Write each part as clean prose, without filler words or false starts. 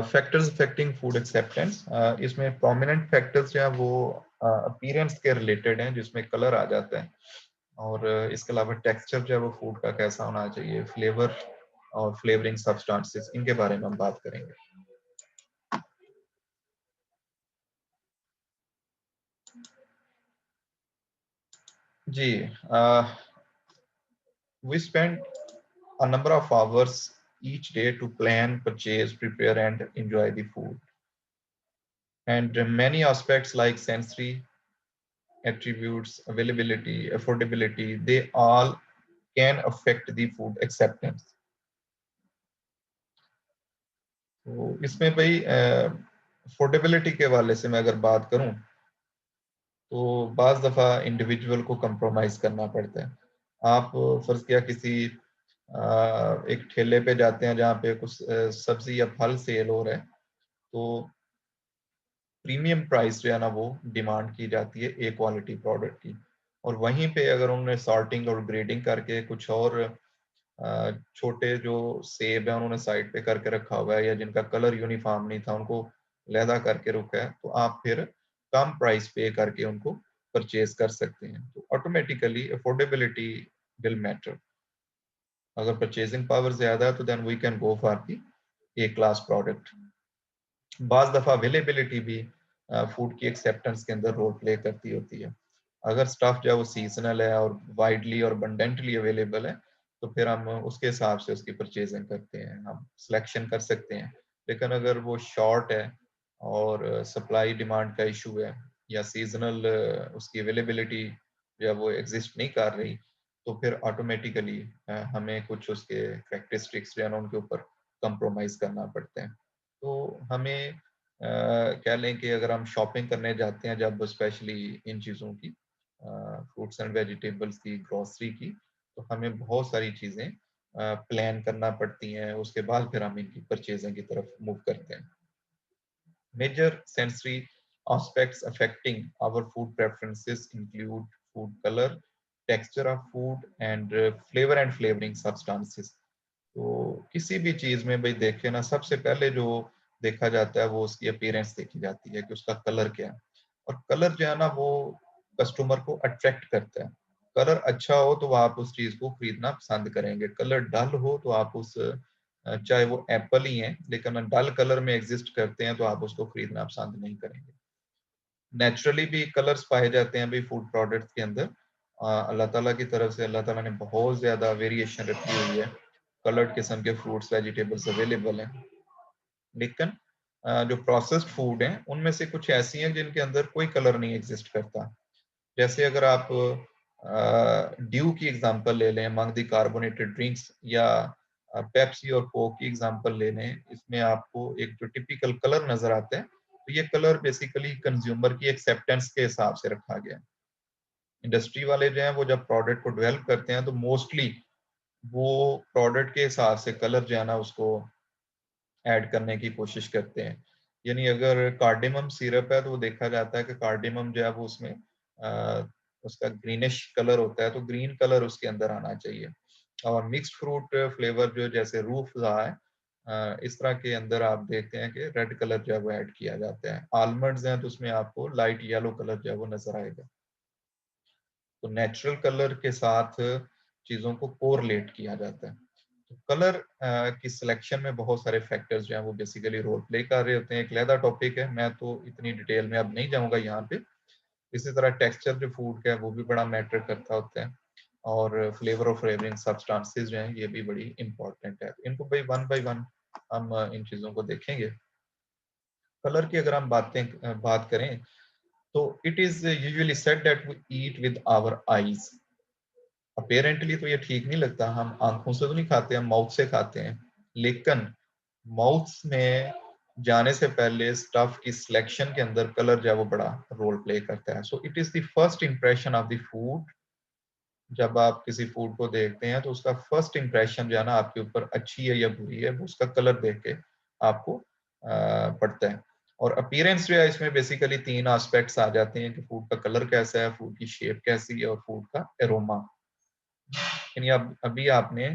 Factors affecting food acceptance, इसमें prominent factors जो है वो अपीयरेंस के रिलेटेड हैं, जिसमें कलर आ जाता है, और इसके अलावा टेक्सचर जो है वो फूड का कैसा होना चाहिए, फ्लेवर और फ्लेवरिंग सब्सटेंसेस, इनके बारे में हम बात करेंगे। जी, we spend a number of hours each day to plan, purchase, prepare, and enjoy the food. And many aspects like sensory attributes, availability, affordability, they all can affect the food acceptance. तो इसमें भाई affordability के हवाले से मैं अगर बात करूं तो बाज दफ़ा इंडिविजुअल को कंप्रोमाइज करना पड़ता है। आप फर्ज किया किसी एक ठेले पे जाते हैं जहाँ पे कुछ सब्जी या फल सेल हो रहा है, तो प्रीमियम प्राइस जो है ना वो डिमांड की जाती है ए क्वालिटी प्रोडक्ट की, और वहीं पे अगर उन्होंने सॉर्टिंग और ग्रेडिंग करके कुछ और छोटे जो सेब है उन्होंने साइड पे करके रखा हुआ है, या जिनका कलर यूनिफॉर्म नहीं था उनको लहदा करके रखा है, तो आप फिर कम प्राइस पे करके उनको परचेज कर सकते हैं। तो ऑटोमेटिकली अफोर्डेबिलिटी विल मैटर। अगर परचेजिंग पावर ज्यादा है तो then we can go for the A class product. बाज दफा अवेलेबिलिटी भी फूड की एक्सेप्टेंस के अंदर रोल प्ले करती होती है। अगर स्टफ जो है वो सीजनल है और वाइडली और अबंडेंटली अवेलेबल है, तो फिर हम उसके हिसाब से उसकी परचेजिंग करते हैं, हम सिलेक्शन कर सकते हैं। लेकिन अगर वो शॉर्ट है और सप्लाई डिमांड का इशू है, या सीजनल उसकी अवेलेबिलिटी जो है वो एग्जिस्ट नहीं कर रही, तो फिर ऑटोमेटिकली हमें कुछ उसके कैरेक्टरिस्टिक्स जो है ना उनके ऊपर कंप्रोमाइज करना पड़ता है। तो हमें कह लें कि अगर हम शॉपिंग करने जाते हैं जब, स्पेशली इन चीज़ों की, फ्रूट्स एंड वेजिटेबल्स की, ग्रोसरी की, तो हमें बहुत सारी चीज़ें प्लान करना पड़ती हैं, उसके बाद फिर हम इनकी परचेजिंग की तरफ मूव करते हैं। Major sensory aspects affecting our food preferences include food color, texture of food, and flavor and flavoring substances. तो किसी भी चीज में भाई देखे ना, सबसे पहले जो देखा जाता है वो उसकी अपीयरेंस देखी जाती है कि उसका कलर क्या है, और कलर जो है ना वो कस्टमर को अट्रैक्ट करता है। कलर अच्छा हो तो आप उस चीज को खरीदना पसंद करेंगे, कलर डल हो तो आप उस चाहे वो एप्पल ही है लेकिन डल कलर में एग्जिस्ट करते हैं तो आप उसको खरीदना पसंद नहीं करेंगे। नेचुरली भी कलर्स पाए जाते हैं भी फूड प्रोडक्ट्स के अंदर। अल्लाह ताला की तरफ से अल्लाह ताला ने बहुत ज्यादा वेरिएशन रखी हुई है, कलर्ड किस्म के फ्रूट्स वेजिटेबल्स अवेलेबल हैं। लेकिन जो प्रोसेस्ड फूड हैं उनमें से कुछ ऐसी हैं जिनके अंदर कोई कलर नहीं एग्जिस्ट करता। जैसे अगर आप ड्यू की एग्जांपल ले लें, अमंग द कार्बोनेटेड ड्रिंक्स, या पेप्सी और कोक की एग्जांपल ले लें, इसमें आपको एक जो टिपिकल कलर नजर आता है, तो ये कलर बेसिकली कंज्यूमर की एक्सेप्टेंस के हिसाब से रखा गया है। इंडस्ट्री वाले जो हैं वो जब प्रोडक्ट को डेवलप करते हैं तो मोस्टली वो प्रोडक्ट के हिसाब से कलर जो है ना उसको ऐड करने की कोशिश करते हैं। यानी अगर कार्डेमम सिरप है तो वो देखा जाता है कि कार्डेमम जो है वो उसमें उसका ग्रीनिश कलर होता है, तो ग्रीन कलर उसके अंदर आना चाहिए। और मिक्स्ड फ्रूट फ्लेवर जो जैसे रूह अफ़ज़ा है, इस तरह के अंदर आप देखते हैं कि रेड कलर जो है वो ऐड किया जाता है। आलमंड्स हैं तो उसमें आपको लाइट येलो कलर जो है वो नजर आएगा। तो नेचुरल कलर के साथ चीज़ों को कोरिलेट किया जाता है। तो कलर की सिलेक्शन में बहुत सारे फैक्टर्स जो हैं वो बेसिकली रोल प्ले कर रहे होते हैं। एक अलहदा टॉपिक है, मैं तो इतनी डिटेल में अब नहीं जाऊंगा यहाँ पे। इसी तरह टेक्सचर जो फूड का है वो भी बड़ा मैटर करता होता है, और फ्लेवर और फ्लेवरिंग सब्सटेंसेस जो हैं ये भी बड़ी इंपॉर्टेंट है। इनको भाई वन बाय वन हम इन चीज़ों को देखेंगे। कलर की अगर हम बात करें तो it is usually said that we eat with our eyes. Apparently तो ये ठीक नहीं लगता, हम आंखों से तो नहीं खाते, हम माउथ से खाते हैं। लेकिन माउथ में जाने से पहले स्टफ की सिलेक्शन के अंदर कलर जो है वो बड़ा रोल प्ले करता है। सो it is the first impression of the food. जब आप किसी फूड को देखते हैं तो उसका फर्स्ट इंप्रेशन जो है ना आपके ऊपर अच्छी है या बुरी है, वो उसका कलर देख के आपको पड़ता है। और अपीयरेंस जो है इसमें बेसिकली तीन एस्पेक्ट्स आ जाते हैं कि फूड का कलर कैसा है, फूड की शेप कैसी है, और फूड का एरोमा। यानी अब अभी आपने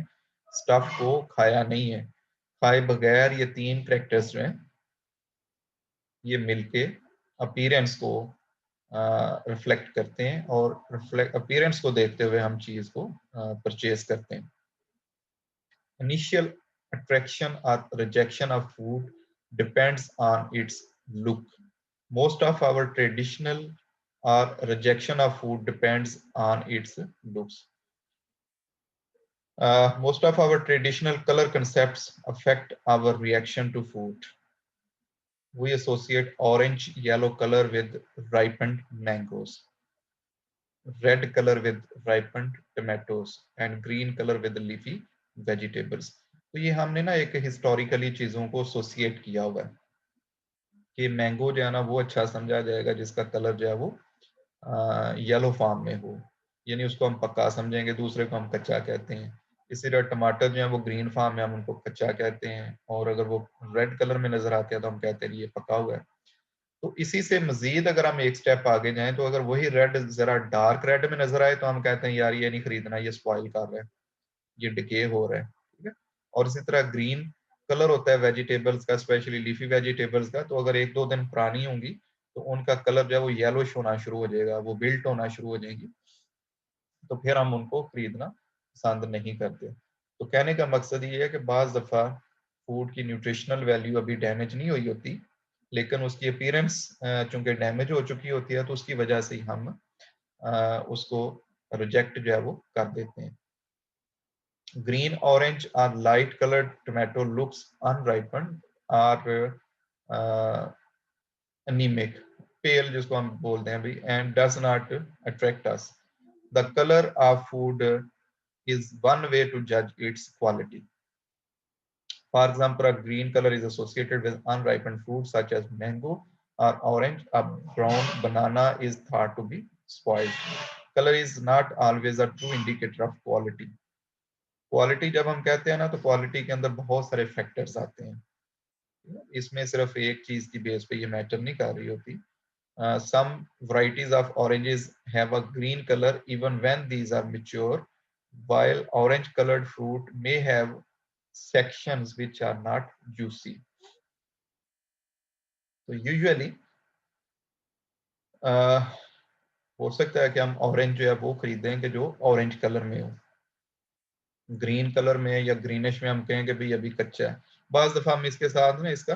स्टफ को खाया नहीं है, खाए बगैर ये 3 कैरेक्टर्स जो हैं ये मिलके अपीयरेंस को रिफ्लेक्ट करते हैं और अपीयरेंस को देखते हुए हम चीज को परचेज करते हैं। Initial attraction or rejection of food depends on its look. Most of our traditional or rejection of food depends on its looks. Most of our traditional color concepts affect our reaction to food. We associate orange, yellow color with ripened mangoes, red color with ripened tomatoes, and green color with leafy vegetables. तो ये हमने ना एक historically चीजों को associate किया हुआ है कि मैंगो जो है ना वो अच्छा समझा जाएगा जिसका कलर जो है वो येलो फॉर्म में हो, यानी उसको हम पक्का समझेंगे, दूसरे को हम कच्चा कहते हैं। इसी तरह टमाटर जो है वो ग्रीन फॉर्म में हम उनको कच्चा कहते हैं, और अगर वो रेड कलर में नजर आते हैं तो हम कहते हैं ये पका हुआ है। तो इसी से मजीद अगर हम एक स्टेप आगे जाएं तो अगर वही रेड जरा डार्क रेड में नजर आए तो हम कहते हैं यार ये नहीं खरीदना, ये स्पॉइल कर रहा है, ये डिके हो रहा है, ठीक है। और इसी तरह ग्रीन कलर होता है वेजिटेबल्स का, स्पेशली लीफी वेजिटेबल्स का, तो अगर 1-2 दिन पुरानी होंगी तो उनका कलर जो है वो येलोइश होना शुरू हो जाएगा, वो बिल्ट होना शुरू हो जाएंगी, तो फिर हम उनको खरीदना पसंद नहीं करते। तो कहने का मकसद ये है कि बाज़ दफ़ा फूड की न्यूट्रिशनल वैल्यू अभी डैमेज नहीं हुई होती, लेकिन उसकी अपीयरेंस चूंकि डैमेज हो चुकी होती है तो उसकी वजह से ही हम उसको रिजेक्ट जो है वो कर देते हैं। Green, orange or light colored tomato looks unripened or anemic, pale जिसको हम बोलते हैं भाई, and does not attract us. The color of food is one way to judge its quality. For example, a green color is associated with unripened fruits such as mango or orange. A brown banana is thought to be spoiled. Color is not always a true indicator of quality. Quality जब हम कहते हैं ना तो quality के अंदर बहुत सारे फैक्टर्स आते हैं, इसमें सिर्फ एक चीज की बेस पे ये मैटर नहीं कर रही होती। सम varieties of oranges have a green color even when these are mature, while orange colored fruit may have sections which are not juicy. तो यूजुअली हो सकता है कि हम ऑरेंज जो है वो खरीदें कि जो ऑरेंज कलर में हो, ग्रीन कलर में या ग्रीनिश में हम कहें कि भाई अभी कच्चा है। बाज दफा हम इसके साथ में इसका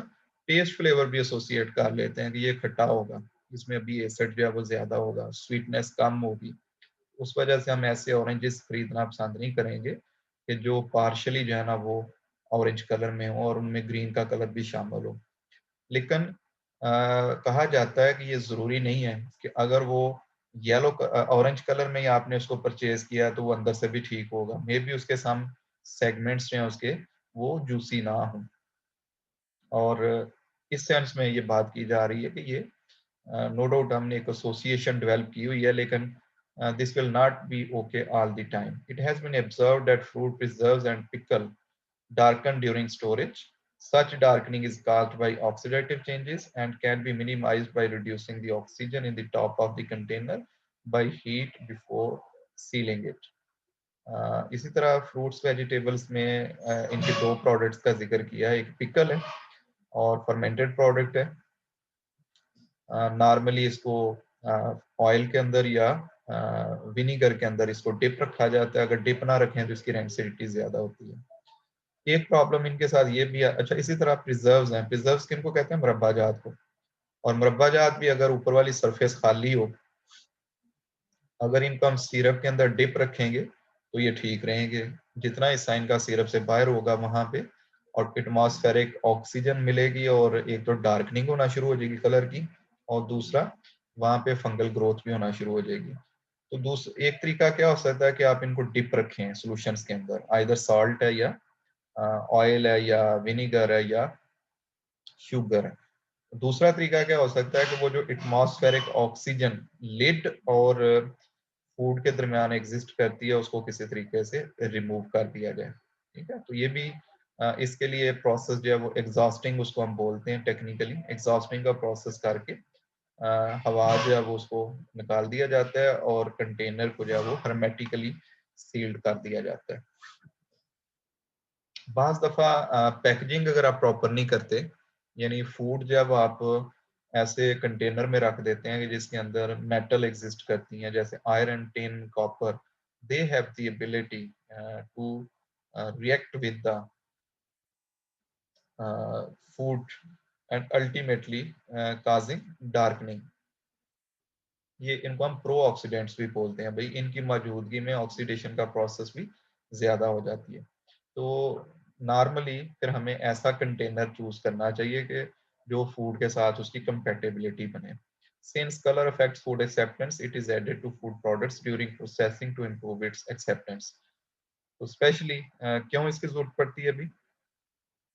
टेस्ट फ्लेवर भी एसोसिएट कर लेते हैं कि ये खट्टा होगा, इसमें अभी एसिड जो है वो ज्यादा होगा, स्वीटनेस कम होगी। उस वजह से हम ऐसे ऑरेंजेस खरीदना पसंद नहीं करेंगे कि जो पार्शली जो है ना वो ऑरेंज कलर में हो और उनमें ग्रीन का कलर भी शामिल हो। लेकिन कहा जाता है कि ये ज़रूरी नहीं है कि अगर वो येलो ऑरेंज कलर में ही आपने उसको परचेज किया तो वो अंदर से भी ठीक होगा, मे बी उसके सम सेगमेंट्स जो हैं उसके वो जूसी ना हो। और इस सेंस में ये बात की जा रही है कि ये नो डाउट हमने एक एसोसिएशन डेवलप की हुई है, लेकिन this will not be okay all the time. It has been observed that fruit preserves and pickle darken during storage. Such darkening is caused by oxidative changes and can be minimized by reducing the oxygen in the top of the container by heat before sealing it. इसी तरह fruits vegetables में इनके दो products का जिक्र किया है, एक पिकल है और फर्मेंटेड प्रोडक्ट है। नॉर्मली इसको ऑयल के अंदर या विनीगर के अंदर इसको डिप रखा जाता है, अगर डिप ना रखें तो इसकी रेंसिडिटी ज्यादा होती है। एक प्रॉब्लम इनके साथ ये भी है। अच्छा, इसी तरह प्रिजर्व्स हैं, प्रिजर्व्स किनको कहते हैं? मुरब्बा जात को। और मुरब्बा जात भी अगर ऊपर वाली सरफेस खाली हो, अगर इनको हम सिरप के अंदर डिप रखेंगे तो ये ठीक रहेंगे। जितना हिस्सा इनका सिरप से बाहर होगा वहां पे और एटमॉस्फेरिक ऑक्सीजन मिलेगी और एक तो डार्कनिंग होना शुरू हो जाएगी कलर की, और दूसरा वहां पे फंगल ग्रोथ भी होना शुरू हो जाएगी। तो दूसरा एक तरीका क्या हो सकता है कि आप इनको डिप रखें सॉल्यूशंस के अंदर, आइदर सॉल्ट है या ऑयल है या विनीगर है या शुगर है। दूसरा तरीका क्या हो सकता है कि वो जो एटमॉस्फेरिक ऑक्सीजन लिड और फूड के दरमियान एग्जिस्ट करती है उसको किसी तरीके से रिमूव कर दिया जाए, ठीक है। तो ये भी इसके लिए प्रोसेस जो है वो एग्जॉस्टिंग उसको हम बोलते हैं, टेक्निकली एग्जॉस्टिंग का प्रोसेस करके हवा जो है वो उसको निकाल दिया जाता है और कंटेनर को जो है वो हर्मेटिकली सील्ड कर दिया जाता है। बाज़ दफ़ा पैकेजिंग अगर आप प्रॉपर नहीं करते, यानी फूड जब आप ऐसे कंटेनर में रख देते हैं कि जिसके अंदर मेटल एग्जिस्ट करती हैं, जैसे iron, tin, copper, they have the ability to react with the food and ultimately causing darkening. ये इनको हम प्रो ऑक्सीडेंट्स भी बोलते हैं भाई, इनकी मौजूदगी में ऑक्सीडेशन का प्रोसेस भी ज्यादा हो जाती है। तो नॉर्मली फिर हमें ऐसा कंटेनर चूज करना चाहिए कि जो फूड के साथ उसकी कंपेटेबिलिटी बने। Since colour affects food acceptance, it is added to food products during processing to improve its acceptance. तो स्पेशली क्यों इसकी जरूरत पड़ती है अभी?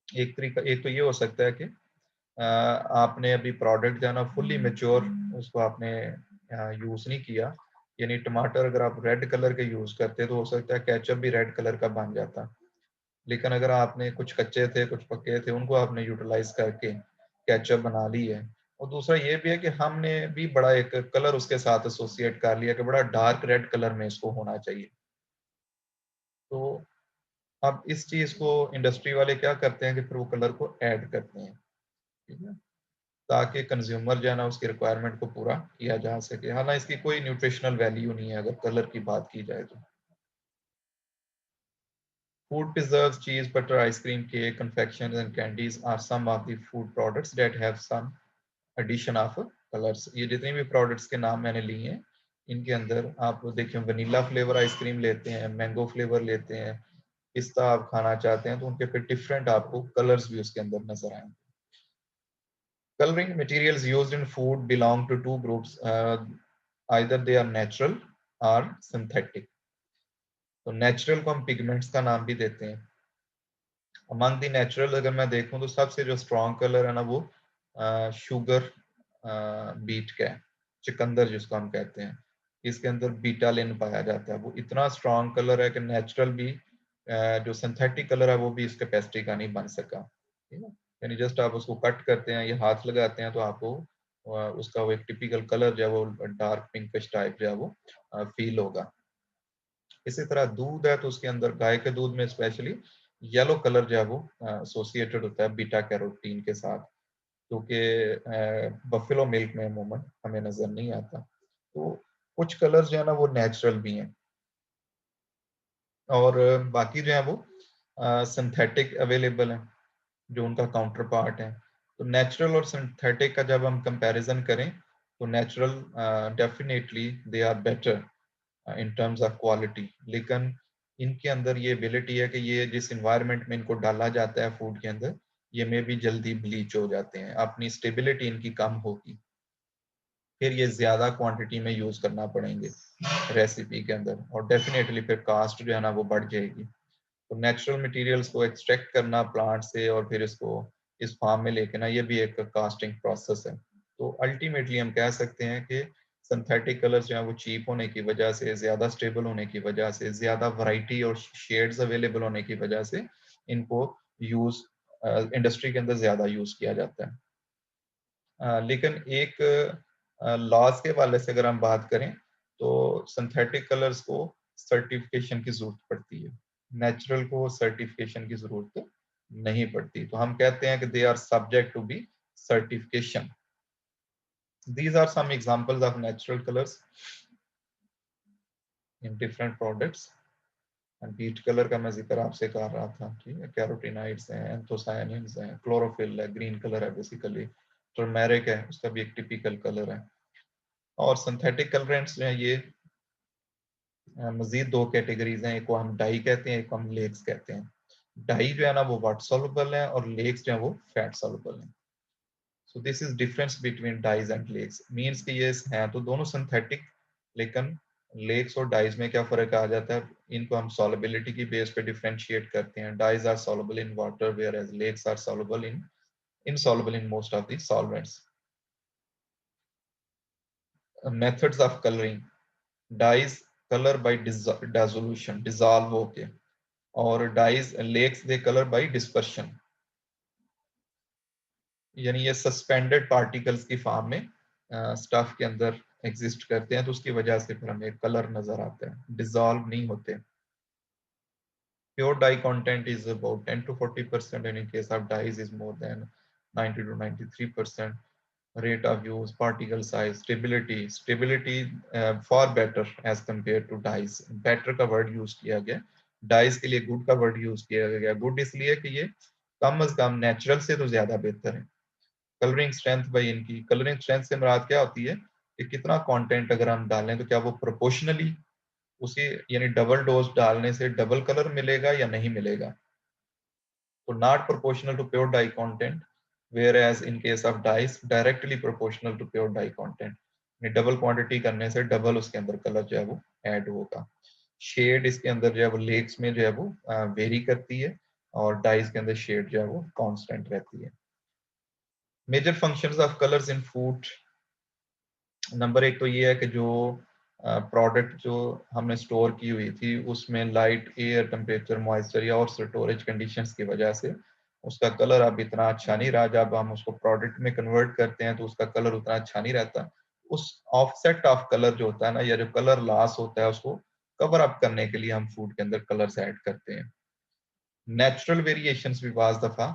एक तरीका, एक तो ये हो सकता है कि आपने अभी प्रोडक्ट जो है ना फुल्ली मेच्योर उसको आपने यूज नहीं किया, यानी टमाटर अगर आप रेड कलर के यूज करते तो हो सकता है केचप भी रेड कलर का बन जाता। लेकिन अगर आपने कुछ कच्चे थे कुछ पके थे उनको आपने यूटिलाइज करके केचप बना ली है। और दूसरा ये भी है कि हमने भी बड़ा एक कलर उसके साथ एसोसिएट कर लिया कि बड़ा डार्क रेड कलर में इसको होना चाहिए। तो अब इस चीज को इंडस्ट्री वाले क्या करते हैं कि फिर वो कलर को ऐड करते हैं, ठीक है, ताकि कंज्यूमर जो है ना उसकी रिक्वायरमेंट को पूरा किया जा सके। हालांकि इसकी कोई न्यूट्रिशनल वैल्यू नहीं है अगर कलर की बात की जाए तो। Food preserves, cheese, butter, ice cream, cake, confections and candies are some of the food products that have some addition of colors। ये जितने भी प्रोडक्ट्स के नाम मैंने लिए हैं इनके अंदर आप देखिए वनीला फ्लेवर आइसक्रीम लेते हैं, मैंगो फ्लेवर लेते हैं, पिस्ता आप खाना चाहते हैं तो उनके फिर डिफरेंट आपको कलर्स भी उसके अंदर नजर आएंगे। Coloring materials used in food belong to two groups. Either they are natural or synthetic. तो नेचुरल को हम पिगमेंट्स का नाम भी देते हैं। अमंग द नेचुरल अगर मैं देखूं तो सबसे जो स्ट्रॉन्ग कलर है ना वो शुगर बीट का है, चुकंदर जिसको हम कहते हैं। इसके अंदर बीटालिन पाया जाता है, वो इतना स्ट्रॉन्ग कलर है कि नेचुरल भी जो सिंथेटिक कलर है वो भी इस कैपेसिटी का नहीं बन सका, ठीक है। यानी जस्ट आप उसको कट करते हैं या हाथ लगाते हैं तो आपको उसका वो एक टिपिकल कलर जो है वो डार्क पिंकिश टाइप जो है वो फील होगा। इसी तरह दूध है तो उसके अंदर गाय के दूध में स्पेशली येलो कलर जो है वो एसोसिएटेड होता है बीटा कैरोटीन के साथ, क्योंकि बफेलो मिल्क में अमूमन हमें नजर नहीं आता। तो कुछ कलर्स जो है ना वो नेचुरल भी हैं और बाकी जो है वो सिंथेटिक अवेलेबल हैं जो उनका काउंटर पार्ट है। तो नेचुरल और सिंथेटिक का जब हम कंपैरिजन करें तो natural definitely they are better in terms of quality, लेकिन इनके अंदर ये एबिलिटी है कि ये जिस इन्वायरमेंट में इनको डाला जाता है फूड के अंदर ये में भी जल्दी ब्लीच हो जाते हैं, अपनी स्टेबिलिटी इनकी कम होगी, फिर ये ज्यादा क्वांटिटी में यूज करना पड़ेंगे रेसिपी के अंदर और डेफिनेटली फिर कास्ट जो है ना वो बढ़ जाएगी। तो नेचुरल मटेरियल्स को एक्सट्रैक्ट करना प्लांट से और फिर इसको इस फार्म में लेके ना ये भी एक कास्टिंग प्रोसेस है। तो अल्टीमेटली हम कह सकते हैं कि सिंथेटिक कलर्स जो है वो चीप होने की वजह से, ज्यादा स्टेबल होने की वजह से, ज्यादा वैरायटी और शेड्स अवेलेबल होने की वजह से इनको यूज इंडस्ट्री के अंदर ज्यादा यूज किया जाता है। लेकिन एक लॉज के वाले से अगर हम बात करें तो सिंथेटिक कलर्स को सर्टिफिकेशन की जरूरत पड़ती है, नेचुरल को सर्टिफिकेशन की जरूरत नहीं पड़ती। तो हम कहते हैं कि they are subject to be certification. These are some examples of natural colours in different products. Beet colour का मैं जिक्र आपसे कर रहा था, ठीक है, कैरोटीनाइड्स हैं, एंथोसायनिन्स हैं, क्लोरोफिल है, ग्रीन कलर है बेसिकली, टर्मेरिक है उसका भी एक टिपिकल कलर है। और सिंथेटिक कलरेंट्स जो है ये मजीद दो कैटेगरीज हैं, एक को हम डाई कहते हैं, एक को हम लेक्स कहते हैं। डाई जो है ना वो वाटर सॉल्युबल है और लेक्स जो है वो फैट सॉल्युबल है। So this is difference between dyes and lakes, means कि ये हैं तो दोनों सिंथेटिक, लेकिन लेक्स और डाइज में क्या फर्क आ जाता है, इनको हम सॉल्युबिलिटी की बेस पे डिफरेंशिएट करते हैं। Dyes are soluble in water whereas lakes are soluble in insoluble in most of the solvents। Methods of coloring: dyes color by dissolution, dissolve होके, और dyes lakes they color by dispersion, यानी ये suspended particles की form में stuff के अंदर exist करते हैं तो उसकी वजह से फिर हमें कलर नजर आता है, डिजॉल्व नहीं होते। Pure dye content is about 10 to 40%, and in case of dyes is more than 90 to 93%. Rate of use, particle size, stability far better as compared to dyes. Better का word use किया गया, dyes के लिए good का word use किया गया. Good इसलिए कि ये कम अज कम नेचुरल से तो ज्यादा बेहतर है. कलरिंग स्ट्रेंथ भाई, इनकी कलरिंग स्ट्रेंथ से मुराद क्या होती है कि कितना कंटेंट अगर हम डालें तो क्या वो प्रोपोर्शनली उसी, यानी डबल डोज डालने से डबल कलर मिलेगा या नहीं मिलेगा. तो not proportional to pure dye content, whereas in case of dyes directly proportional to pure dye content. Double quantity करने से डबल उसके अंदर कलर जो है वो ऐड होगा. शेड इसके अंदर जो है वो लेक्स में जो है वो वेरी करती है, और डाइज के अंदर शेड जो है वो कांस्टेंट रहती है. Major functions of colours in food. नंबर एक तो ये है कि जो प्रोडक्ट जो हमने स्टोर की हुई थी उसमें लाइट, एयर, टेम्परेचर, मॉइस्चर या और स्टोरेज कंडीशंस की वजह से उसका कलर अब इतना अच्छा नहीं रहा. जब हम उसको प्रोडक्ट में कन्वर्ट करते हैं तो उसका कलर उतना अच्छा नहीं रहता. उस ऑफसेट ऑफ कलर जो होता है ना, या जो कलर लॉस होता है, उसको कवर अप करने के लिए हम फूड के अंदर कलर्स ऐड करते हैं. नेचुरल वेरिएशंस भी बाज दफा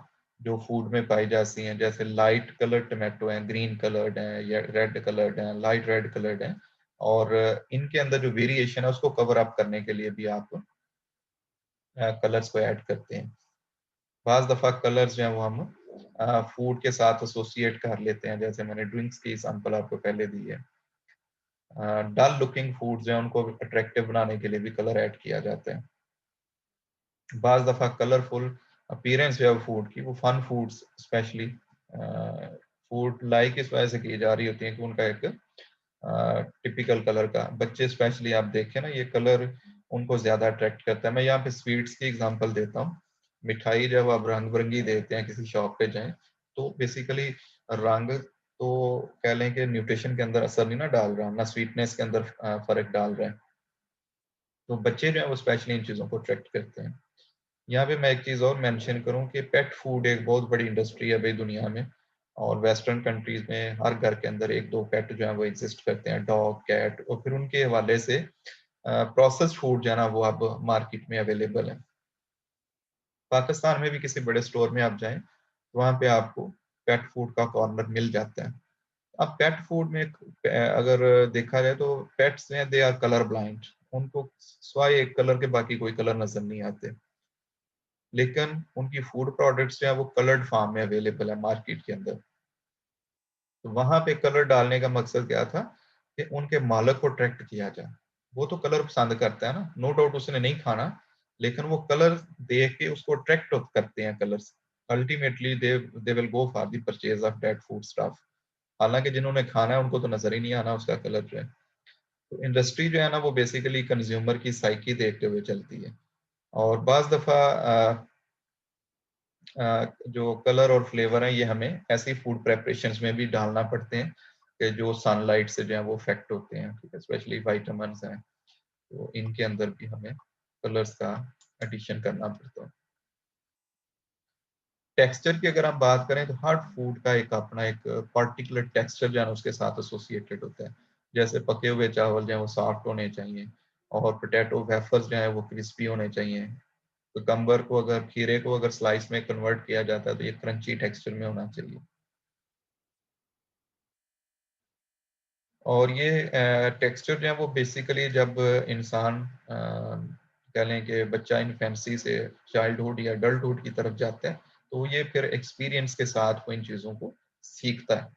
जो फूड में पाई जाती हैं, जैसे लाइट कलर टमाटो हैं, ग्रीन कलर्ड हैं या रेड कलर्ड हैं, लाइट रेड कलर्ड हैं, और इनके अंदर जो वेरिएशन है उसको कवर अप करने के लिए भी आप कलर्स को ऐड करते हैं. बाज दफा कलर्स जो है वो हम फूड के साथ एसोसिएट कर लेते हैं, जैसे मैंने ड्रिंक्स की एग्जांपल आपको पहले दी है. डल लुकिंग फूड जो है उनको अट्रैक्टिव बनाने के लिए भी कलर ऐड किया जाता है. बाज दफा कलरफुल अपीयरेंस जो है फूड की, वो fun foods specially food like इस वजह से की जा रही होती है कि उनका एक टिपिकल कलर का, बच्चे स्पेशली आप देखें ना, ये कलर उनको ज्यादा अट्रैक्ट करता है. मैं यहाँ पे स्वीट्स की एग्जांपल देता हूँ. मिठाई जब आप रंग बिरंगी देते हैं किसी शॉप पे जाएं, तो बेसिकली रंग तो कह लें कि न्यूट्रिशन के अंदर असर नहीं ना डाल रहा, ना स्वीटनेस के अंदर फर्क डाल रहा है. तो बच्चे जो है वो स्पेशली इन चीज़ों को अट्रैक्ट करते हैं. यहाँ पे मैं एक चीज़ और मेंशन करूँ कि पेट फूड एक बहुत बड़ी इंडस्ट्री है भाई दुनिया में, और वेस्टर्न कंट्रीज में हर घर के अंदर एक दो पेट जो है वो एग्जिस्ट करते हैं, डॉग, कैट, और फिर उनके हवाले से प्रोसेस्ड फूड जो है ना वो अब मार्केट में अवेलेबल है. पाकिस्तान में भी किसी बड़े स्टोर में आप जाएं तो वहाँ पे आपको पेट फूड का कॉर्नर मिल जाता है. अब पेट फूड में अगर देखा जाए तो पेट्स हैं, दे आर कलर ब्लाइंड. उनको स्वाय एक कलर के बाकी कोई कलर नजर नहीं आते, लेकिन उनकी फूड प्रोडक्ट्स जो है वो कलर्ड फॉर्म में अवेलेबल है मार्केट के अंदर. तो वहां पे कलर डालने का मकसद क्या था कि उनके मालिक को अट्रैक्ट किया जाए. वो तो कलर पसंद करता है ना, नो डाउट उसने नहीं खाना, लेकिन वो कलर देख के उसको अट्रैक्ट करते हैं colours. Ultimately they will go for the purchase of that food stuff. हालांकि जिन्होंने खाना है उनको तो नजर ही नहीं आना उसका कलर जो है. तो इंडस्ट्री जो है ना वो बेसिकली कंज्यूमर की साइकी देखते हुए चलती है. और बाज दफा जो कलर और फ्लेवर है ये हमें ऐसी फूड प्रेपरेशंस में भी डालना पड़ते हैं कि जो सनलाइट से जो है वो अफेक्ट होते हैं. ठीक है, स्पेशली वाइटामिन हैं, तो इनके अंदर भी हमें कलर्स का एडिशन करना पड़ता है. टेक्सचर की अगर हम बात करें तो हर फूड का एक अपना एक पर्टिकुलर टेक्सचर जो है उसके साथ एसोसिएटेड होता है. जैसे पके हुए चावल जो है वो सॉफ्ट होने चाहिए, और पोटैटो वेफर्स जो है वो क्रिस्पी होने चाहिए. कुकम्बर को अगर खीरे को अगर स्लाइस में कन्वर्ट किया जाता है तो ये क्रंची टेक्सचर में होना चाहिए. और ये टेक्सचर जो है वो बेसिकली जब इंसान कह लें कि बच्चा इन्फेंसी से चाइल्डहुड या अडल्टहुड की तरफ जाता है, तो ये फिर एक्सपीरियंस के साथ वो इन चीज़ों को सीखता है,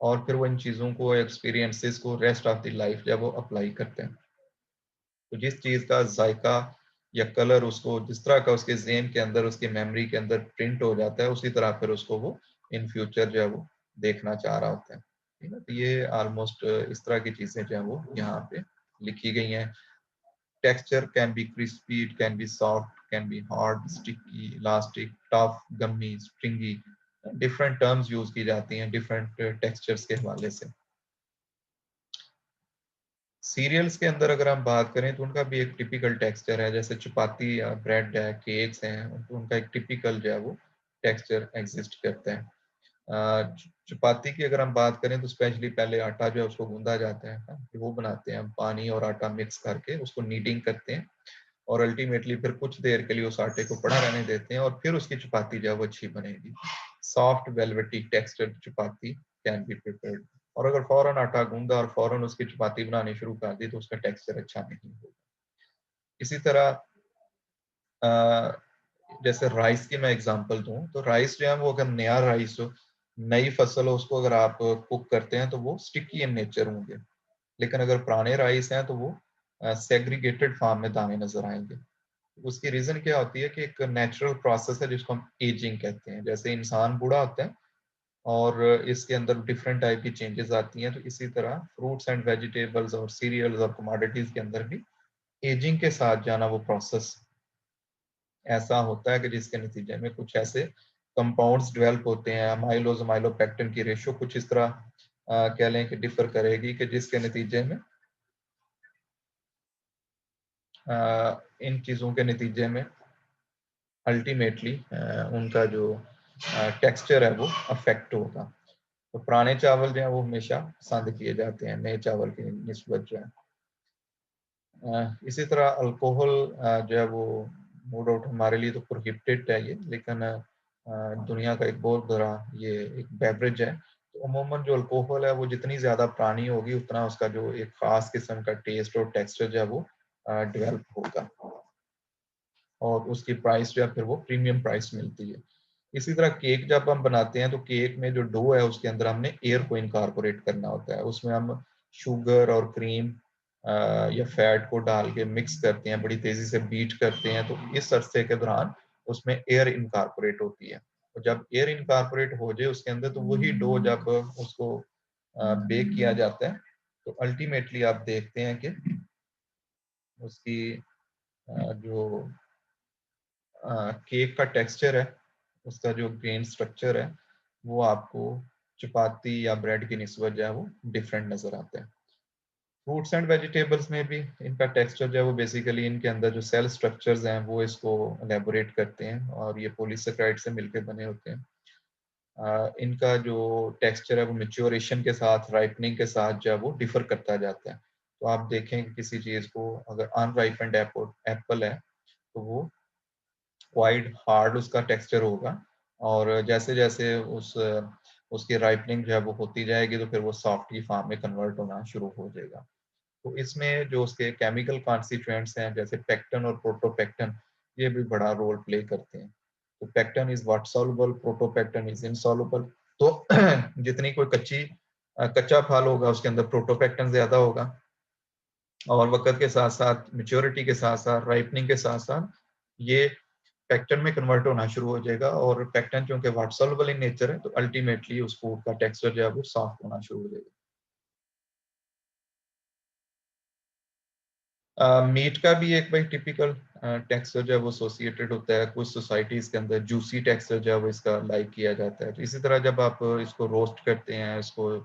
और फिर वो इन चीज़ों को, एक्सपीरियंसेस को रेस्ट ऑफ द लाइफ जब वो अप्लाई करते हैं. तो जिस चीज़ का जायका या कलर उसको जिस तरह का उसके ज़हन के अंदर, उसकी मेमोरी के अंदर प्रिंट हो जाता है, उसी तरह फिर उसको वो इन फ्यूचर जो है वो देखना चाह रहा होता है. ठीक है, तो ये ऑलमोस्ट इस तरह की चीज़ें जो है वो यहाँ पे लिखी गई हैं. Texture can be crispy, it can be soft, can be hard, sticky, elastic, tough, gummy, स्ट्रिंगी. Different terms use की जाती हैं डिफरेंट टेक्सचर्स के हवाले से. सीरियल्स के अंदर अगर हम बात करें तो उनका भी एक टिपिकल टेक्सचर है, जैसे चपाती या ब्रेड है, केक्स हैं, तो उनका एक टिपिकल जो है वो टेक्सचर एग्जिस्ट करता है. चपाती की अगर हम बात करें तो स्पेशली पहले आटा जो है उसको गूंदा जाता है, वो बनाते हैं, पानी और आटा मिक्स करके उसको नीडिंग करते हैं, और अल्टीमेटली फिर कुछ देर के लिए उस आटे को पड़ा रहने देते हैं और फिर उसकी चपाती जो है वो अच्छी बनेगी। Soft velvety textured chapati can be prepared. और अगर फौरन आटा गूंदा और फौरन उसकी चपाती बनानी शुरू कर दी तो उसका टेक्सचर अच्छा नहीं होगा। इसी तरह जैसे राइस की मैं एग्जांपल दूं तो राइस जो है वो अगर नया राइस हो, नई फसल हो, उसको अगर आप कुक करते हैं तो वो स्टिकी इन नेचर होंगे। लेकिन अगर पुराने राइस हैं तो वो सेग्रीगेटेड फॉर्म में दाने नजर आएंगे। उसकी रीजन क्या होती है कि एक नेचुरल प्रोसेस है जिसको हम एजिंग कहते हैं। जैसे इंसान बूढ़ा होता है और इसके अंदर डिफरेंट टाइप की चेंजेस आती हैं, तो इसी तरह फ्रूट्स एंड वेजिटेबल्स और सीरियल्स और कमोडिटीज के अंदर भी एजिंग के साथ जाना वो प्रोसेस ऐसा होता है कि जिसके नतीजे में कुछ ऐसे कंपाउंड्स डेवलप होते हैं। अमाइलोज अमाइलोपेक्टिन की रेशो कुछ इस तरह कह लें कि डिफर करेगी कि जिसके नतीजे में इन चीज़ों के नतीजे में अल्टीमेटली उनका जो टेक्सचर है वो अफेक्ट होगा। तो पुराने चावल जो है वो हमेशा पसंद किए जाते हैं नए चावल की निस्बत जो है। इसी तरह अल्कोहल जो है वो नो डाउट हमारे लिए तो प्रोहिबिटेड है ये, लेकिन दुनिया का एक बहुत बड़ा ये एक बेवरेज है। तो अमूमन जो अल्कोहल है वो जितनी ज़्यादा पुरानी होगी उतना उसका जो एक ख़ास किस्म का टेस्ट और टेक्सचर जो है वो डेवलप होगा और उसकी प्राइस जो है फिर वो प्रीमियम प्राइस मिलती है। इसी तरह केक जब हम बनाते हैं तो केक में जो डो है उसके अंदर हमने एयर को इनकारपोरेट करना होता है। उसमें हम शुगर और क्रीम या फैट को डाल के मिक्स करते हैं, बड़ी तेजी से बीट करते हैं। तो इस अरसे के दौरान उसमें एयर इनकारपोरेट होती है। तो जब एयर इनकारपोरेट हो जाए उसके अंदर तो वही डो जब उसको बेक किया जाता है तो अल्टीमेटली आप देखते हैं कि उसकी जो केक का टेक्सचर है, उसका जो ग्रेन स्ट्रक्चर है वो आपको चपाती या ब्रेड की निस्बत जो है वो डिफरेंट नजर आता है। फ्रूट्स एंड वेजिटेबल्स में भी इनका टेक्सचर जो है वो बेसिकली इनके अंदर जो सेल स्ट्रक्चर्स हैं वो इसको एलेबोरेट करते हैं और ये पॉलीसेकेराइड से मिलकर बने होते हैं। इनका जो टेक्सचर है वो मेच्योरेशन के साथ, राइपनिंग के साथ जो है वो डिफर करता जाता है। तो आप देखें कि किसी चीज़ को अगर अनराइपेंड एप्पल है तो वो क्वाइट हार्ड उसका टेक्सचर होगा और जैसे जैसे उसकी राइपनिंग जो है वो होती जाएगी तो फिर वो सॉफ्ट की फॉर्म में कन्वर्ट होना शुरू हो जाएगा। तो इसमें जो उसके केमिकल कॉन्स्टिट्यूएंट्स हैं जैसे पेक्टन और प्रोटोपेक्टन, ये भी बड़ा रोल प्ले करते हैं। तो pectin is water soluble, protopectin is insoluble. तो जितनी कोई कच्चा फल होगा उसके अंदर प्रोटोपेक्टन ज्यादा होगा और वक्त के साथ साथ मेच्योरिटी के साथ साथ राइपनिंग के साथ साथ ये पेक्टन में कन्वर्ट होना शुरू हो जाएगा और पेक्टन चूंकि वाटर सॉल्युबल इन नेचर है तो अल्टीमेटली उस फूड का टेक्सचर जो है वो सॉफ्ट होना शुरू हो जाएगा। मीट का भी एक भाई टिपिकल टेक्सचर जो है वो एसोसिएटेड होता है। कुछ सोसाइटीज के अंदर जूसी टेक्सचर जो है वो इसका लाइक किया जाता है। तो इसी तरह जब आप इसको रोस्ट करते हैं, इसको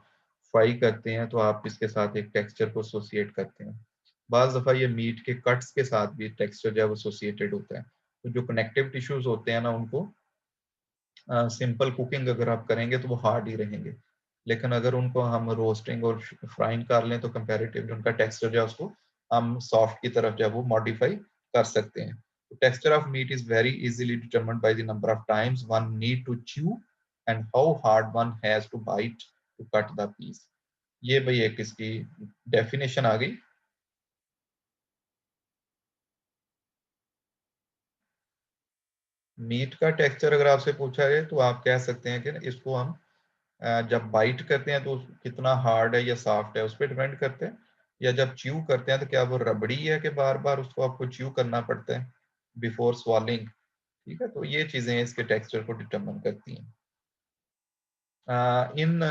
फ्राई करते हैं तो आप इसके साथ एक टेक्सचर को एसोसिएट करते हैं। बाज दफ़ा ये मीट के कट्स के साथ भी टेक्सचर जो है वो एसोसिएटेड होता है। तो जो कनेक्टिव टिश्यूज होते हैं ना उनको सिंपल कुकिंग अगर आप करेंगे तो वो हार्ड ही रहेंगे, लेकिन अगर उनको हम रोस्टिंग और फ्राइंग कर लें तो कंपैरेटिवली उनका टेक्सचर जो है उसको हम सॉफ्ट की तरफ जो है वो मॉडिफाई कर सकते हैं। तो texture of meat is very easily determined by the number of times one need to chew and how hard one has to bite to cut the piece. ये भाई एक इसकी डेफिनेशन आ गई। मीट का टेक्सचर अगर आपसे पूछा जाए तो आप कह सकते हैं कि इसको हम जब बाइट करते हैं तो कितना हार्ड है या सॉफ्ट है उस पर डिपेंड करते हैं, या जब च्यू करते हैं तो क्या वो रबड़ी है कि बार बार उसको आपको च्यू करना पड़ता है बिफोर स्वालिंग। ठीक है, तो ये चीजें इसके टेक्सचर को डिटरमिन करती हैं। इन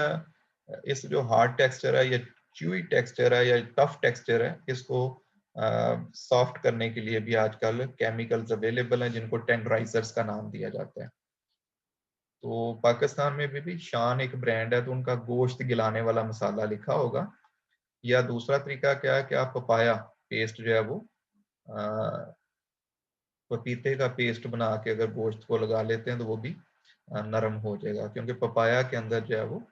इस जो हार्ड टेक्सचर है या च्यूई टेक्सचर है या टफ टेक्सचर है, इसको सॉफ्ट करने के लिए भी आजकल केमिकल्स अवेलेबल हैं जिनको टेंडराइजर्स का नाम दिया जाता है। तो पाकिस्तान में भी शान एक ब्रांड है तो उनका गोश्त गिलाने वाला मसाला लिखा होगा। या दूसरा तरीका क्या है कि आप पपाया पेस्ट जो है वो पपीते का पेस्ट बना के अगर गोश्त को लगा लेते हैं तो वो भी नरम हो जाएगा, क्योंकि पपाया के अंदर जो है वो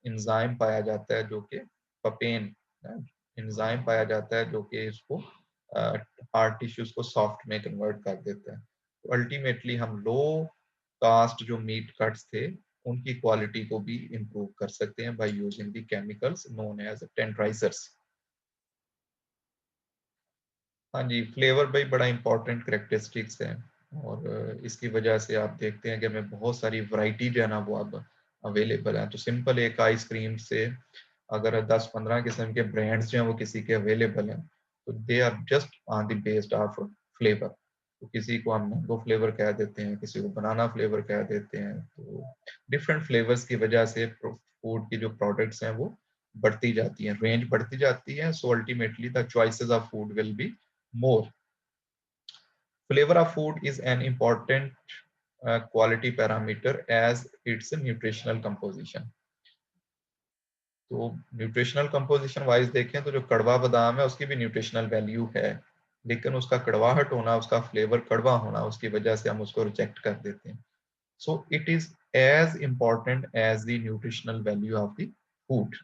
इंजाइम पाया जाता है जो कि पपेन एंजाइम पाया जाता है जो कि इसको हार्ड टिश्यूज को सॉफ्ट में कन्वर्ट कर देता है। तो अल्टीमेटली हम लो कास्ट जो मीट कट्स थे उनकी क्वालिटी को भी इम्प्रूव कर सकते हैं by using the chemicals known as tenderisers. हाँ जी, फ्लेवर भाई बड़ा इंपॉर्टेंट करेक्टरिस्टिक्स है, और इसकी वजह से आप देखते हैं कि हमें बहुत सारी वैरायटी जो है ना वो अब अवेलेबल है। तो सिंपल एक आइसक्रीम से अगर 10-15 किस्म के ब्रांड्स जो हैं वो किसी के अवेलेबल हैं, तो they are just on the based of flavour. तो किसी को हम मैंगो फ्लेवर कह देते हैं, किसी को बनाना फ्लेवर कह देते हैं। तो डिफरेंट फ्लेवर्स की वजह से फूड की जो प्रोडक्ट्स हैं वो बढ़ती जाती हैं, रेंज बढ़ती जाती है। So ultimately the choices of food will be more. Flavor of food is an important quality parameter as its nutritional composition. तो न्यूट्रिशनल कंपोजिशन वाइज देखें तो जो कड़वा बादाम है उसकी भी न्यूट्रिशनल वैल्यू है, लेकिन उसका कड़वाहट होना, उसका फ्लेवर कड़वा होना, उसकी वजह से हम उसको रिजेक्ट कर देते हैं। So it is as important as the nutritional value of the food.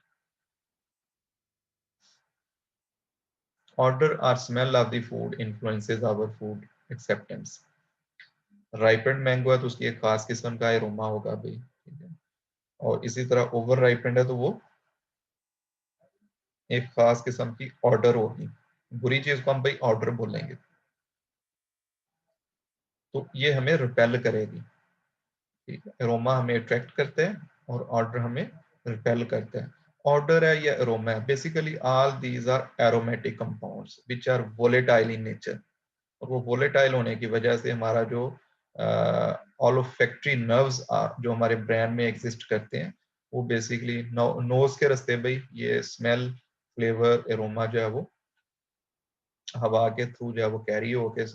Order or smell of the food influences our food acceptance. Ripened mango है तो उसकी एक खास किस्म का एरोमा होगा भाई, ठीक है। और इसी तरह ओवर राइपेंड है तो वो एक खास किस्म की ऑर्डर होगी। बुरी चीज को हम भाई ऑर्डर बोलेंगे, तो ये हमें रिपेल करेगी, ठीक है। एरोमा हमें अट्रैक्ट करते हैं और ऑर्डर हमें रिपेल करते हैं। ऑर्डर है या एरोमा है, basically all these are aromatic compounds which are volatile in nature. और वो वोलेटाइल होने की वजह से हमारा जो ऑलोफैक्टरी नर्व्स जो हमारे ब्रेन में एग्जिस्ट करते हैं, वो बेसिकली नोज के रास्ते भाई ये स्मेल, फ्लेवर, एरोमा जो है वो हवा के थ्रू जो है वो कैरी होके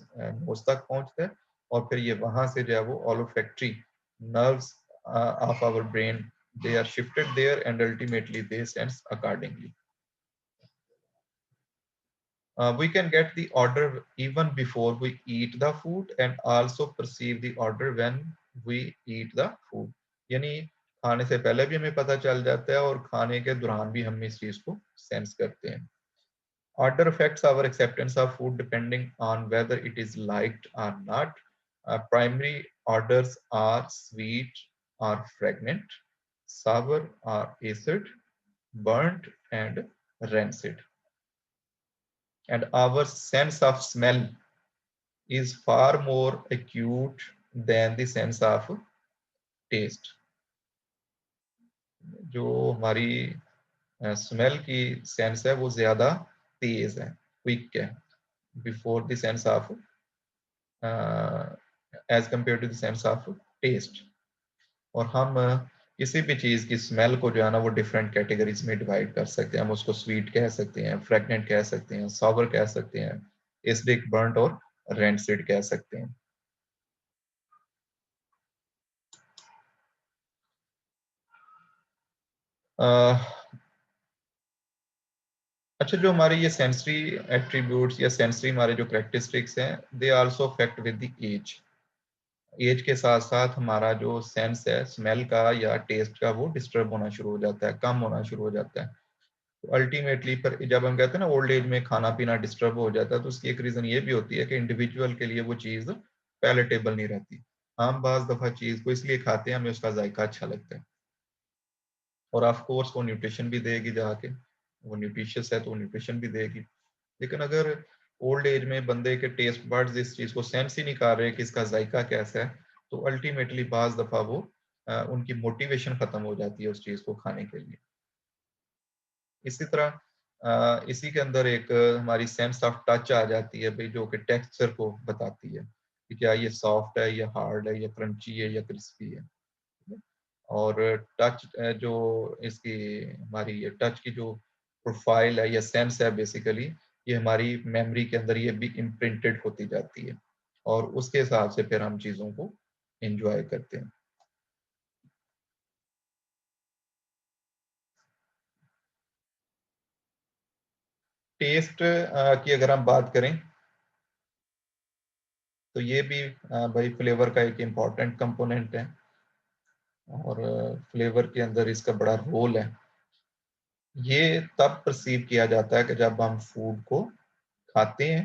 नोज तक पहुंचता है, और फिर ये वहां से जो है वो olfactory nerves of our brain, they are shifted there and ultimately they sense accordingly. We can get the order even before we eat the food and also perceive the order when we eat the food. यानी खाने से पहले भी हमें पता चल जाता है और खाने के दौरान भी हम इस चीज को सेंस करते हैं। Order affects our acceptance of food depending on whether it is liked or not. Primary orders are sweet or fragrant, sour or acid, burnt and rancid. And our sense of smell is far more acute than the sense of taste. जो हमारी smell की sense है वो ज्यादा तेज है, quick है, before the sense of age compare to the sense of taste. और हम किसी भी चीज की स्मेल को जो है ना वो डिफरेंट कैटेगरीज में डिवाइड कर सकते हैं। हम उसको स्वीट कह सकते हैं, फ्रेगनेंट कह सकते हैं, सॉवर कह सकते हैं, एसिडिक, बर्न्ट और रेंसिड कह सकते हैं। अच्छा, जो हमारे ये सेंसरी एट्रीब्यूट्स या सेंसरी हमारे जो करेक्टरिस्टिक्स हैं, they also affect with the age. Age के साथ साथ हमारा जो सेंस है स्मेल का या टेस्ट का वो डिस्टर्ब होना शुरू हो जाता है, कम होना शुरू हो जाता है। तो अल्टीमेटली पर जब हम कहते हैं ना ओल्ड एज में खाना पीना डिस्टर्ब हो जाता है, तो उसकी एक रीजन ये भी होती है कि इंडिविजुअल के लिए वो चीज़ पैलेटेबल नहीं रहती। हम बाज दफा चीज़ को इसलिए खाते हैं हमें उसका जायका अच्छा लगता है, और ऑफ कोर्स वो न्यूट्रिशन भी देगी, जाके वो न्यूट्रिशियस है तो वो न्यूट्रिशन भी देगी। लेकिन अगर ओल्ड एज में बंदे के टेस्ट बर्ड्स इस चीज को सेंस ही नहीं कर रहे कि इसका जायका कैसा है, तो अल्टीमेटली बाज दफा वो उनकी मोटिवेशन खत्म हो जाती है उस चीज को खाने के लिए। इसी तरह इसी के अंदर एक हमारी सेंस ऑफ टच आ जाती है भाई, जो कि टेक्सचर को बताती है कि क्या ये सॉफ्ट है या हार्ड है या क्रंची है या क्रिस्पी है। और टच जो इसकी हमारी ये टच की जो प्रोफाइल है या सेंस है, बेसिकली ये हमारी मेमोरी के अंदर ये भी इम्प्रिंटेड होती जाती है, और उसके हिसाब से फिर हम चीज़ों को एंजॉय करते हैं। टेस्ट की अगर हम बात करें तो ये भी भाई फ्लेवर का एक इम्पॉर्टेंट कंपोनेंट है, और फ्लेवर के अंदर इसका बड़ा रोल है। ये तब परसीव किया जाता है कि जब हम फूड को खाते हैं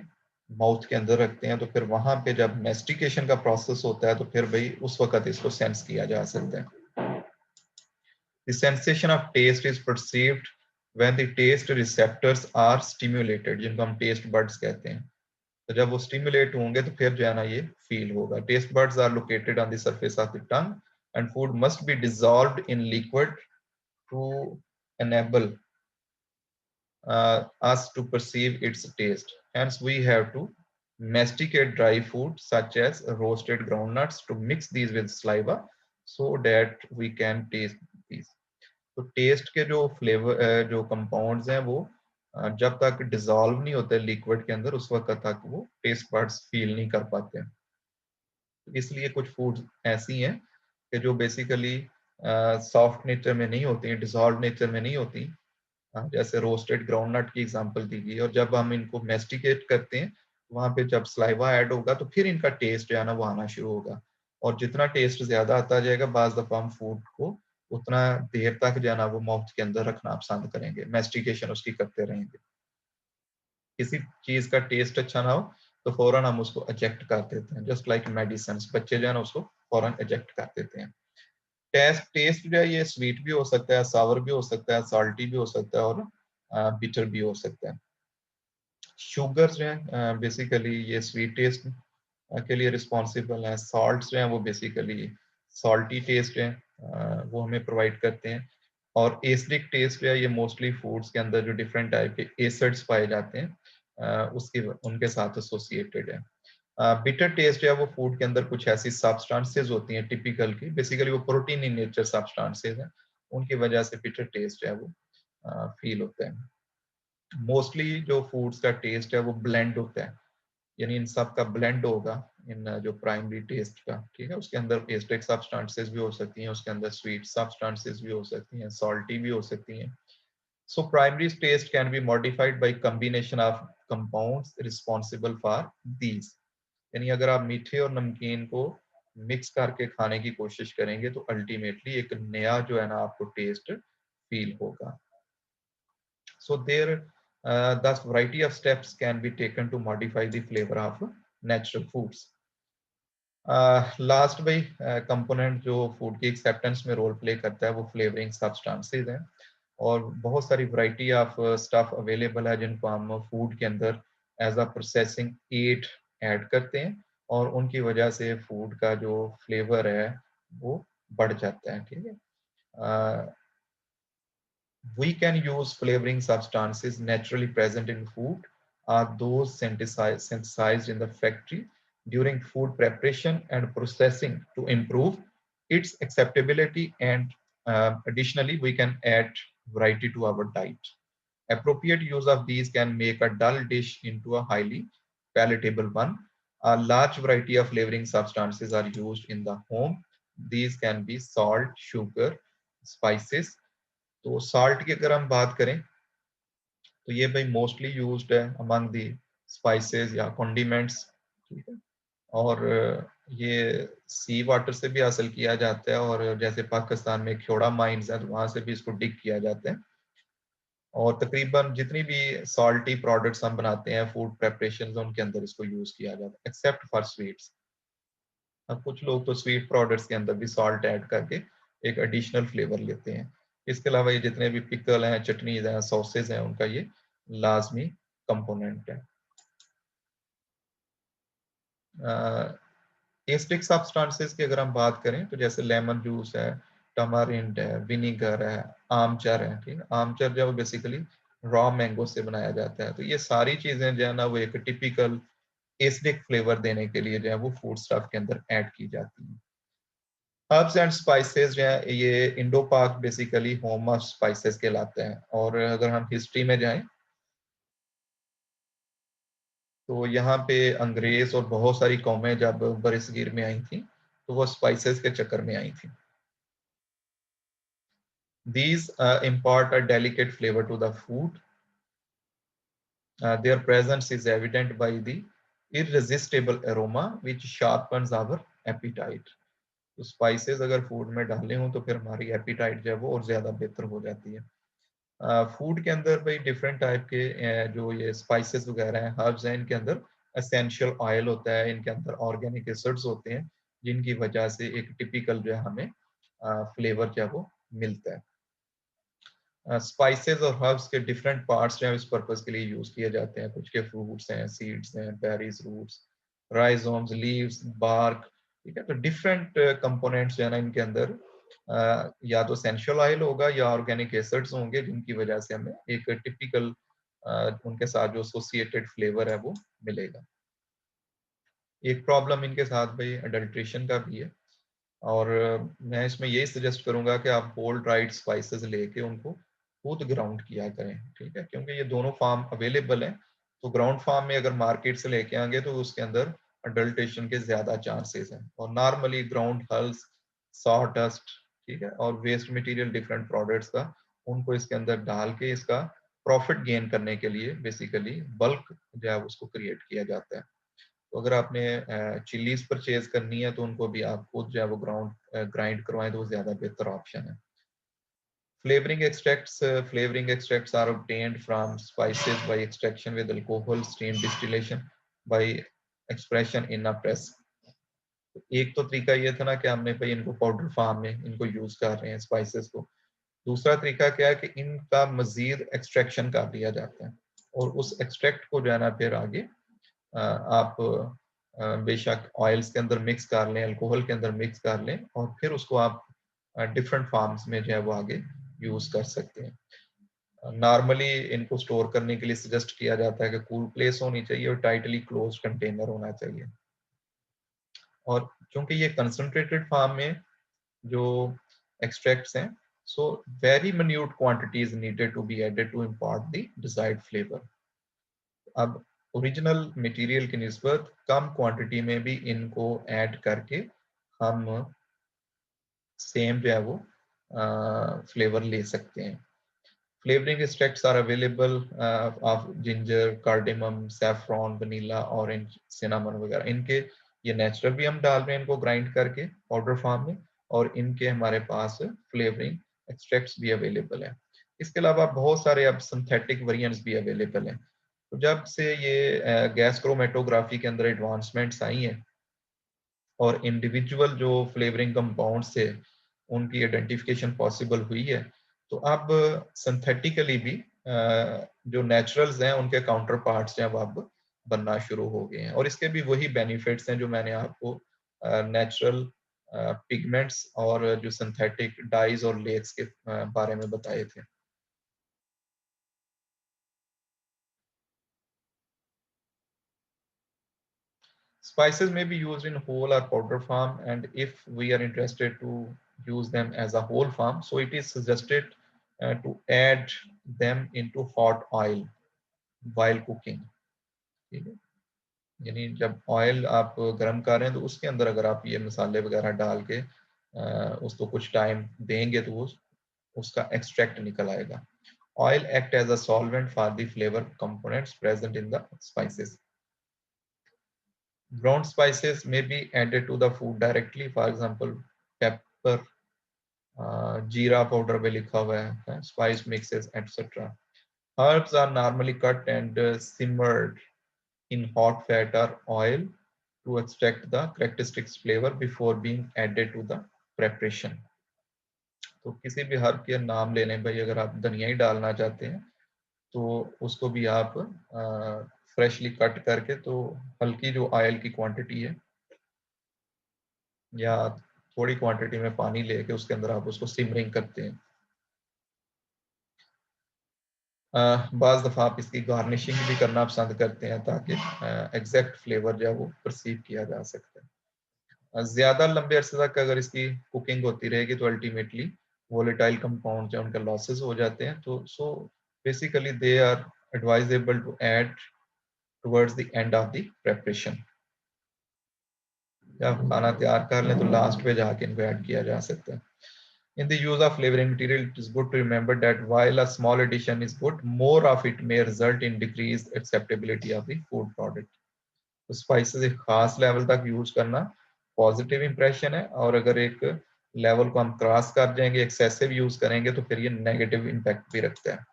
माउथ के अंदर रखते हैं, तो फिर वहां पे जब मेस्टिकेशन का प्रोसेस होता है तो फिर भाई उस वक्त इसको सेंस किया जा सकता है। The sensation of taste is perceived when the taste receptors are stimulated, जिनको हम taste buds कहते हैं। तो जब वो stimulate होंगे तो फिर जो है ना ये feel होगा। Taste buds are located on the surface of the tongue and food must be dissolved in liquid to enable us to perceive its taste. Hence, we have to masticate dry food such as roasted groundnuts to mix these with saliva so that we can taste these. तो test के जो flavour जो compounds हैं वो जब तक dissolve नहीं होते लिक्विड के अंदर उस वक्त तक वो टेस्ट बड्स फील नहीं कर पाते। इसलिए कुछ फूड्स ऐसी हैं कि जो बेसिकली सॉफ्ट नेचर में नहीं होती, डिसॉल्व नेचर में नहीं होती, जैसे रोस्टेड ग्राउंडनट की एग्जांपल दी गई। और जब हम इनको मेस्टिकेट करते हैं वहां पे जब स्लाइवा ऐड होगा तो फिर इनका टेस्ट जो है ना वो आना शुरू होगा। और जितना टेस्ट ज्यादा आता जाएगा बाज दफा हम फूड को उतना देर तक जो है ना वो माउथ के अंदर रखना पसंद करेंगे, मेस्टिकेशन उसकी करते रहेंगे। किसी चीज का टेस्ट अच्छा ना हो तो फौरन हम उसको एजेक्ट कर देते हैं, जस्ट लाइक मेडिसिन। बच्चे जो है ना उसको फौरन एजेक्ट कर देते हैं। टेस्ट जो है ये स्वीट भी हो सकता है, सावर भी हो सकता है, साल्टी भी हो सकता है और बिटर भी हो सकता है। शुगर जो है बेसिकली ये स्वीट टेस्ट के लिए रिस्पॉन्सिबल है। सॉल्ट जो है वो बेसिकली सॉल्टी टेस्ट है, वो हमें प्रोवाइड करते हैं। और एसिडिक टेस्ट जो है ये मोस्टली फूड्स के अंदर जो डिफरेंट टाइप के एसिड्स पाए जाते हैं उसके उनके साथ एसोसिएटेड है। बिटर टेस्ट है वो फूड के अंदर कुछ ऐसी सब्सटेंसेस होती हैं टिपिकल की, बेसिकली वो प्रोटीन इन नेचर सब्सटेंसेस हैं, उनकी वजह से बिटर टेस्ट है वो फील होता है। मोस्टली जो फूड्स का टेस्ट है वो ब्लेंड होता है, यानी इन सब का ब्लेंड होगा इन जो प्राइमरी टेस्ट का, ठीक है। उसके अंदर एस्टिक सब्सटेंसेस भी हो सकती हैं, उसके अंदर स्वीट सब्सटेंसेस भी हो सकती हैं, सॉल्टी भी हो सकती हैं। So primary taste can be modified by combination of compounds responsible for these। यानी अगर आप मीठे और नमकीन को मिक्स करके खाने की कोशिश करेंगे तो अल्टीमेटली एक नया जो है ना आपको टेस्ट फील होगा। So there thus variety of steps can be taken to modify the flavor of natural foods। Last भाई कंपोनेंट जो फूड की एक्सेप्टेंस में रोल प्ले करता है वो फ्लेवरिंग सब्सटेंसेस हैं। और बहुत सारी वैरायटी ऑफ स्टफ अवेलेबल है जिनको हम फूड के अंदर as a processing aid add करते हैं और उनकी वजह से फूड का जो फ्लेवर है वो बढ़ जाता है, ठीक है। We can use flavoring substances naturally present in food are those synthesized in the factory during food preparation and processing to improve its acceptability, and additionally we can add variety to our diet. Appropriate use of these can make a dull dish into a highly palatable one. A large variety of flavoring substances are used in the home. These can be salt, sugar, spices। तो salt की अगर हम बात करें तो ये भाई mostly used है अमंग दी स्पाइसेस या कॉन्डिमेंट्स, ठीक है। और ये सी वाटर से भी हासिल किया जाता है और जैसे पाकिस्तान में खेड़ा माइंस है तो वहां से भी इसको डिग किया जाता है। और तकरीबन जितनी भी सॉल्टी प्रोडक्ट्स हम बनाते हैं फूड प्रेपरेशन उनके अंदर इसको यूज किया जाता है एक्सेप्ट फॉर स्वीट्स। अब कुछ लोग तो स्वीट प्रोडक्ट्स के अंदर भी सॉल्ट ऐड करके एक एडिशनल फ्लेवर लेते हैं। इसके अलावा ये जितने भी पिकल हैं, चटनीज हैं, सॉसेज हैं, उनका ये लाजमी कंपोनेंट है। एसिडिक सब्सटेंसेस की अगर हम बात करें तो जैसे लेमन जूस है, टमारिंड है, विनीगर है, आमचर है, ठीक है। आमचर जो बेसिकली रॉ मैंगो से बनाया जाता है। तो ये सारी चीजें जो है ना वो एक टिपिकल एसिडिक फ्लेवर देने के लिए जो है वो फूड स्टफ के अंदर ऐड की जाती है। हर्ब्स एंड स्पाइसेस जो है ये इंडो पाक बेसिकली होम ऑफ स्पाइसेस कहलाते हैं। और अगर हम हिस्ट्री में जाएं तो यहाँ पे अंग्रेज और बहुत सारी कौमें जब बरसगीर में आई थी तो वो स्पाइसेस के चक्कर में आई थी। These impart a delicate flavor to the food। Their presence is evident by the irresistible aroma which sharpens our appetite। तो स्पाइसेस अगर फूड में डाले हों तो फिर हमारी एपिटाइट जो है वो और ज्यादा बेहतर हो जाती है। फूड के अंदर भाई डिफरेंट टाइप के जो ये स्पाइसेस वगैरह हैं, हर्ब्स हैं, इनके अंदर एसेंशियल ऑयल होता है, इनके अंदर ऑर्गेनिक एसिड्स होते हैं, जिनकी वजह से एक टिपिकल जो है हमें फ्लेवर जो है वो मिलता है। स्पाइसेस और हर्ब्स के डिफरेंट पार्ट्स जो है इस पर्पस के लिए यूज किए जाते हैं। कुछ के फ्रूट्स हैं, सीड्स हैं, berries, roots, rhizomes, leaves, bark, ठीक है। तो डिफरेंट कंपोनेंट्स जो है ना इनके अंदर या तो एसेंशियल ऑयल होगा या ऑर्गेनिक एसिड्स होंगे, जिनकी वजह से हमें एक टिपिकल उनके साथ जो एसोसिएटेड फ्लेवर है वो मिलेगा। एक प्रॉब्लम इनके साथ भाई अडल्ट्रेशन का भी है, और मैं इसमें यही सजेस्ट करूंगा कि आप होल ड्राइड स्पाइसेस लेके उनको खुद ग्राउंड किया करें, ठीक है, क्योंकि ये दोनों फार्म अवेलेबल हैं। तो ग्राउंड फार्म में अगर मार्केट से लेके आएंगे तो उसके अंदर अडल्ट्रेशन के ज्यादा चांसेस हैं, और normally ground hulls, saw dust, ठीक है, और वेस्ट मटेरियल डिफरेंट प्रोडक्ट्स का उनको इसके अंदर डाल के इसका प्रॉफिट गेन करने के लिए बेसिकली बल्क जो है उसको क्रिएट किया जाता है। तो अगर आपने चिल्लीज परचेज करनी है तो उनको भी आप खुद जो है वो ग्राइंड करवाएं तो वो ज्यादा बेहतर ऑप्शन है। Flavoring extracts are obtained from spices by extraction with alcohol, steam distillation by expression in a press। एक तो तरीका ये था ना कि हमने भाई इनको पाउडर फॉर्म में इनको यूज कर रहे हैं स्पाइसेस को। दूसरा तरीका क्या है कि इनका मजीद एक्सट्रैक्शन कर दिया जाता है, और उस एक्सट्रैक्ट को जो है ना फिर आगे आप बेशक ऑयल्स के अंदर मिक्स कर लें, अल्कोहल के अंदर मिक्स कर लें, और फिर उसको आप डिफरेंट फार्म्स में जो है वो आगे यूज कर सकते हैं। नॉर्मली इनको स्टोर करने के लिए सजेस्ट किया जाता है कि कूल प्लेस होनी चाहिए और टाइटली क्लोज कंटेनर होना चाहिए। और क्योंकि ये कंसंट्रेटेड फार्म में जो एक्सट्रैक्ट्स हैं, so very minute quantities needed to be added to impart the desired flavour. अब ओरिजिनल मटेरियल की निस्बत कम क्वांटिटी में भी इनको ऐड करके हम सेम जो है वो फ्लेवर ले सकते हैं। Flavouring extracts are available of ginger, cardamom, saffron, vanilla, orange, cinnamon वगैरह। इनके ये नेचुरल भी हम डाल रहे हैं इनको ग्राइंड करके पाउडर फॉर्म में, और इनके हमारे पास फ्लेवरिंग एक्सट्रैक्ट्स भी अवेलेबल है। इसके अलावा बहुत सारे अब सिंथेटिक वेरिएंट्स भी अवेलेबल हैं। तो जब से ये गैस क्रोमेटोग्राफी के अंदर एडवांसमेंट्स आई हैं और इंडिविजुअल जो फ्लेवरिंग कंपाउंड से उनकी आइडेंटिफिकेशन पॉसिबल हुई है, तो अब सिंथेटिकली भी जो नेचुरल्स हैं उनके काउंटर पार्ट्स हैं वो अब बनना शुरू हो गए हैं, और इसके भी वही बेनिफिट्स हैं जो मैंने आपको नेचुरल पिगमेंट्स और जो सिंथेटिक डाइज और लेक्स के बारे में बताए थे। Spices may be used in whole or powder form, and if we are interested to use them as a whole form, so it is suggested to add them into hot oil while cooking। ठीक है, यानी जब oil आप गर्म कर रहे हैं तो उसके अंदर अगर आप ये मसाले वगैरह डाल के उसको कुछ टाइम देंगे तो उसका एक्सट्रैक्ट निकल आएगा। Oil act as a solvent for the flavor components present in the spices। Ground spices may be added to the food directly, for example pepper, jeera powder पे लिखा हुआ है, spice mixes etc। Herbs are normally cut and simmered in hot fat or oil to extract the characteristic flavor before being added to the preparation। तो किसी भी herb के नाम ले लें भाई, अगर आप धनिया ही डालना चाहते हैं तो उसको भी आप फ्रेशली कट करके, तो हल्की जो ऑयल की क्वांटिटी है या थोड़ी क्वांटिटी में पानी लेके उसके अंदर आप उसको सिमरिंग करते हैं। बाज़ दफ़ा आप इसकी गार्निशिंग भी करना पसंद करते हैं ताकि एग्जैक्ट फ्लेवर जो है वो परसीव किया जा सकता है। ज़्यादा लंबे अरसे तक अगर इसकी कुकिंग होती रहेगी तो अल्टीमेटली वोलेटाइल कंपाउंड जो उनके लॉसेस हो जाते हैं। तो so basically they are advisable to add towards the end of the preparation. जब खाना तैयार कर लें तो लास्ट पे जाके इनको ऐड किया जा सकता है। In the use of flavoring material, it is good to remember that while a small addition is good, more of it may result in decreased acceptability of the food product। तो spices एक खास level तक use करना positive impression है, और अगर एक level को हम क्रॉस कर जाएंगे, एक्सेसिव यूज करेंगे, तो फिर ये नेगेटिव इम्पैक्ट भी रखता है।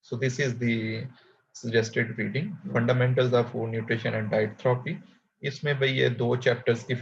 So this is the suggested feeding, fundamentals of food nutrition and diet therapy. इसमें भाई ये 2 चैप्टर्स की